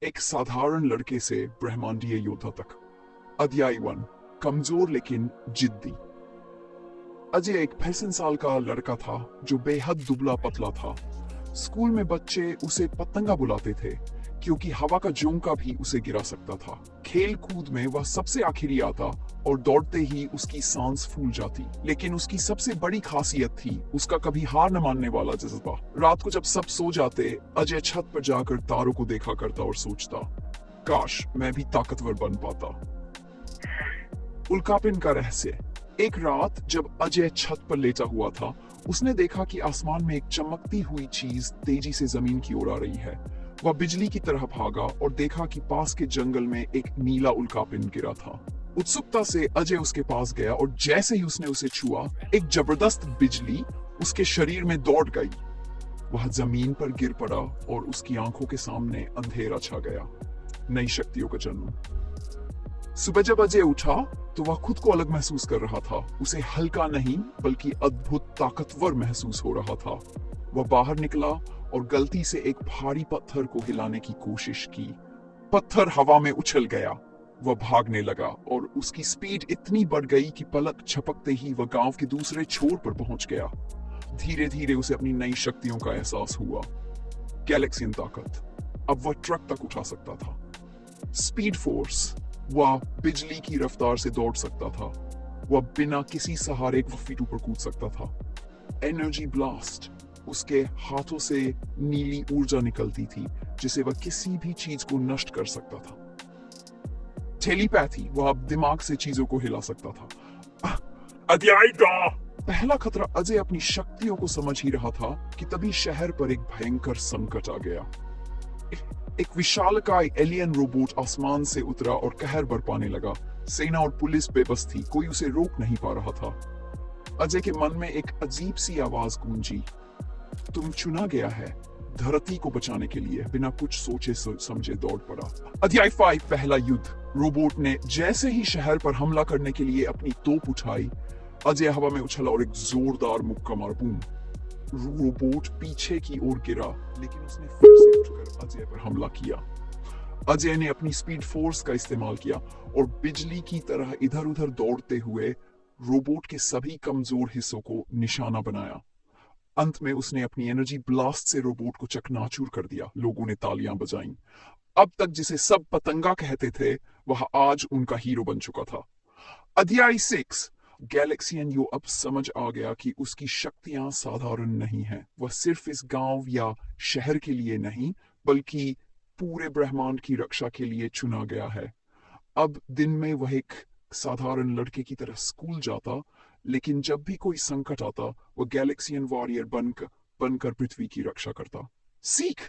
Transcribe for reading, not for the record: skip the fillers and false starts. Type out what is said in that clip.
एक साधारण लड़के से ब्रह्मांडीय योद्धा तक। अध्याय 1, कमजोर लेकिन जिद्दी। अजय एक 65 साल का लड़का था जो बेहद दुबला पतला था। स्कूल में बच्चे उसे पतंगा बुलाते थे क्योंकि हवा का झोंका भी उसे गिरा सकता था। खेल कूद में वह सबसे आखिरी आता और दौड़ते ही उसकी सांस फूल जाती। लेकिन उसकी सबसे बड़ी खासियत थी उसका कभी हार न मानने वाला जज्बा। रात को जब सब सो जाते, अजय छत पर जाकर तारों को देखा करता और सोचता, काश मैं भी ताकतवर बन पाता। उल्कापिंड का रहस्य। एक रात जब अजय छत पर लेटा हुआ था, उसने देखा कि आसमान में एक चमकती हुई चीज तेजी से जमीन की ओर आ रही है। वह बिजली की तरह भागा और देखा कि पास के जंगल में एक नीला उल्कापिंड गिरा था। उत्सुकता से अजय उसके पास गया और जैसे ही उसने उसे छुआ, एक जबरदस्त बिजली उसके शरीर में दौड़ गई। वह जमीन पर गिर पड़ा और उसकी आंखों के सामने अंधेरा छा गया। नई शक्तियों का जन्म। सुबह जब अजय उठा तो वह खुद को अलग महसूस कर रहा था। उसे हल्का नहीं बल्कि अद्भुत ताकतवर महसूस हो रहा था। वह बाहर निकला और गलती से एक भारी पत्थर को हिलाने की कोशिश की। पत्थर हवा में उछल गया। वह भागने लगा और उसकी स्पीड इतनी बढ़ गई कि पलक झपकते ही वह गांव के दूसरे छोर पर पहुंच गया। धीरे धीरे उसे अपनी नई शक्तियों का एहसास हुआ। गैलेक्सियन ताकत। अब वह ट्रक तक उठा सकता था। Speed force. वह बिजली की रफ्तार से दौड़ सकता था। वह बिना किसी सहारे 1 फीट ऊपर कूद सकता था। Energy blast. उसके हाथों से नीली ऊर्जा निकलती थी जिसे वह किसी भी चीज को नष्ट कर सकता था। टेलीपैथी। वह अब दिमाग से चीजों को हिला सकता था। अध्याय का पहला खतरा। अजय अपनी शक्तियों को समझ ही रहा था कि तभी शहर पर एक भयंकर संकट आ गया। एक विशालकाय एलियन रोबोट आसमान से उतरा और कहर बरपाने लगा। सेना और पुलिस बेबस थी, कोई उसे रोक नहीं पा रहा था। अजय के मन में एक अजीब सी आवाज गूंजी, तुम चुना गया है धरती को बचाने के लिए। बिना कुछ सोचे समझे दौड़ पड़ा। अध्याय 5, पहला युद्ध। रोबोट ने जैसे ही शहर पर हमला करने के लिए अपनी तोप उठाई, अजय हवा में उछला और एक जोरदार मुक्का मारा। बूम। रोबोट पीछे की ओर गिरा, लेकिन उसने फिर से उठकर अजय पर हमला किया। अजय ने अपनी स्पीड फोर्स का इस्तेमाल किया और बिजली की तरह इधर उधर दौड़ते हुए रोबोट के सभी कमजोर हिस्सों को निशाना बनाया। अंत में उसने अपनी एनर्जी ब्लास्ट से रोबोट को चकनाचूर कर दिया। लोगों ने तालियां बजाईं। अब तक जिसे सब पतंगा कहते थे, वह आज उनका हीरो बन चुका था। अध्याय 6, गैलेक्सियन। यो अब समझ आ गया कि उसकी शक्तियां साधारण नहीं हैं। वह सिर्फ इस गांव या शहर के लिए नहीं, बल्कि पूरे ब्रह्मांड की रक्षा के लिए चुना गया है। अब दिन में वह एक साधारण लड़के की तरह स्कूल जाता, लेकिन जब भी कोई संकट आता, वह गैलेक्सियन वॉरियर बनकर पृथ्वी की रक्षा करता। सीख।